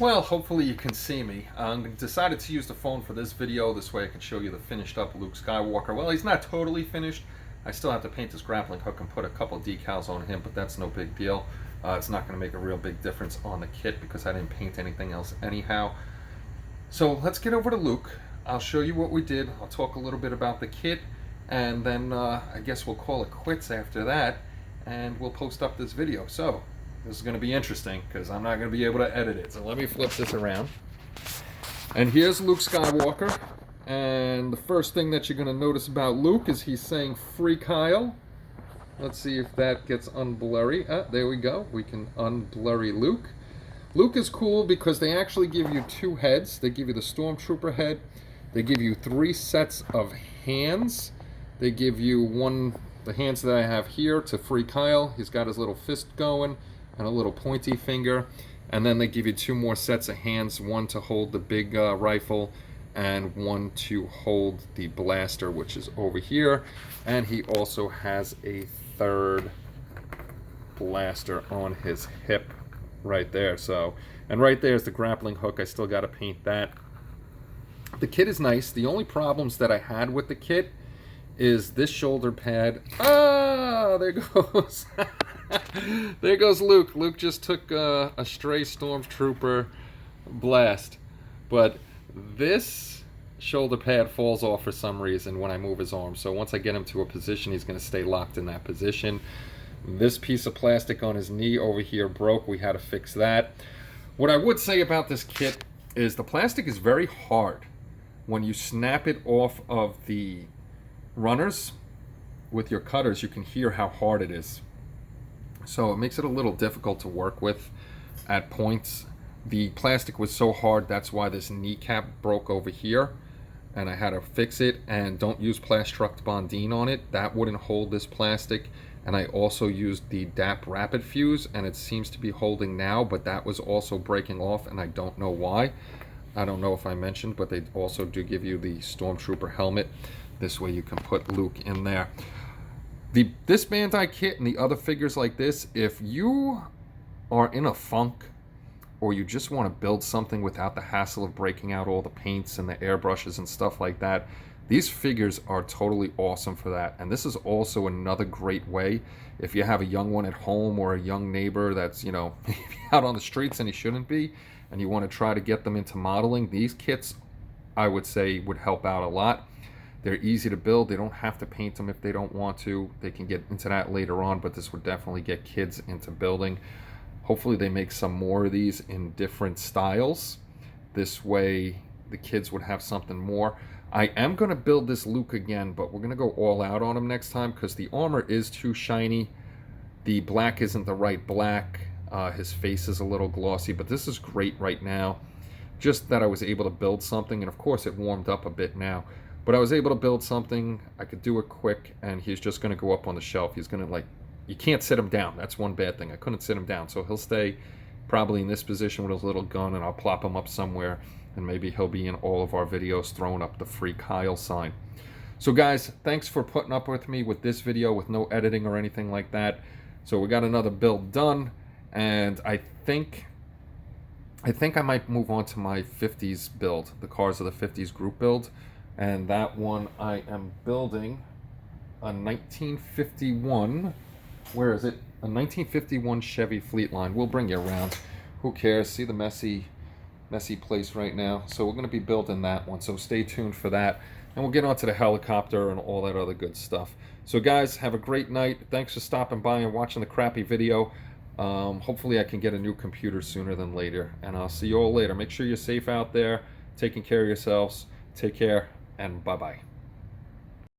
Well, hopefully you can see me. I decided to use the phone for this video. This way I can show you the finished up Luke Skywalker. Well, he's not totally finished. I still have to paint this grappling hook and put a couple decals on him, but that's no big deal. It's not going to make a real big difference on the kit because I didn't paint anything else anyhow. So let's get over to Luke. I'll show you what we did. I'll talk a little bit about the kit, and then I guess we'll call it quits after that, and we'll post up this video. So this is going to be interesting because I'm not going to be able to edit it. So let me flip this around. And here's Luke Skywalker. And the first thing that you're going to notice about Luke is he's saying "Free Kyle." Let's see if that gets unblurry. There we go. We can unblurry Luke. Luke is cool because they actually give you two heads. They give you the Stormtrooper head. They give you 3 sets of hands. They give you the hands that I have here to Free Kyle. He's got his little fist going and a little pointy finger. And then they give you 2 more sets of hands, one to hold the big rifle and one to hold the blaster, which is over here. And he also has a 3rd blaster on his hip right there. So, and right there's the grappling hook. I still got to paint that. The kit is nice. The only problems that I had with the kit is this shoulder pad. Ah, there goes there goes Luke. Luke just took a stray Stormtrooper blast, but this shoulder pad falls off for some reason when I move his arm. So once I get him to a position, he's going to stay locked in that position. This piece of plastic on his knee over here broke. We had to fix that. What I would say about this kit is the plastic is very hard. When you snap it off of the runners with your cutters, you can hear how hard it is. So it makes it a little difficult to work with at points. The plastic was so hard, that's why this kneecap broke over here, and I had to fix it. And don't use Plastruct Bondine on it. That wouldn't hold this plastic. And I also used the DAP Rapid Fuse, and it seems to be holding now, but that was also breaking off, and I don't know why. I don't know if I mentioned, but they also do give you the Stormtrooper helmet. This way you can put Luke in there. This Bandai kit and the other figures like this, if you are in a funk or you just want to build something without the hassle of breaking out all the paints and the airbrushes and stuff like that, these figures are totally awesome for that. And this is also another great way if you have a young one at home or a young neighbor that's, you know, maybe out on the streets and he shouldn't be, and you want to try to get them into modeling. These kits, I would say, would help out a lot. They're easy to build. They don't have to paint them if they don't want to. They can get into that later on, but this would definitely get kids into building. Hopefully they make some more of these in different styles. This way the kids would have something more. I am going to build this Luke again, but we're going to go all out on him next time because the armor is too shiny. The black isn't the right black. His face is a little glossy, but this is great right now. Just that I was able to build something, and of course it warmed up a bit now. But I was able to build something. I could do it quick, and he's just going to go up on the shelf. He's going to, like, you can't sit him down. That's one bad thing. I couldn't sit him down, so he'll stay probably in this position with his little gun, and I'll plop him up somewhere, and maybe he'll be in all of our videos throwing up the Free Kyle sign. So guys, thanks for putting up with me with this video with no editing or anything like that. So we got another build done, and I think I might move on to my 50s build, the Cars of the 50s group build. And that one I am building a 1951, where is it? A 1951 Chevy Fleetline. We'll bring you around. Who cares? See the messy place right now. So we're going to be building that one. So stay tuned for that. And we'll get onto the helicopter and all that other good stuff. So guys, have a great night. Thanks for stopping by and watching the crappy video. Hopefully I can get a new computer sooner than later. And I'll see you all later. Make sure you're safe out there, taking care of yourselves. Take care, and bye-bye.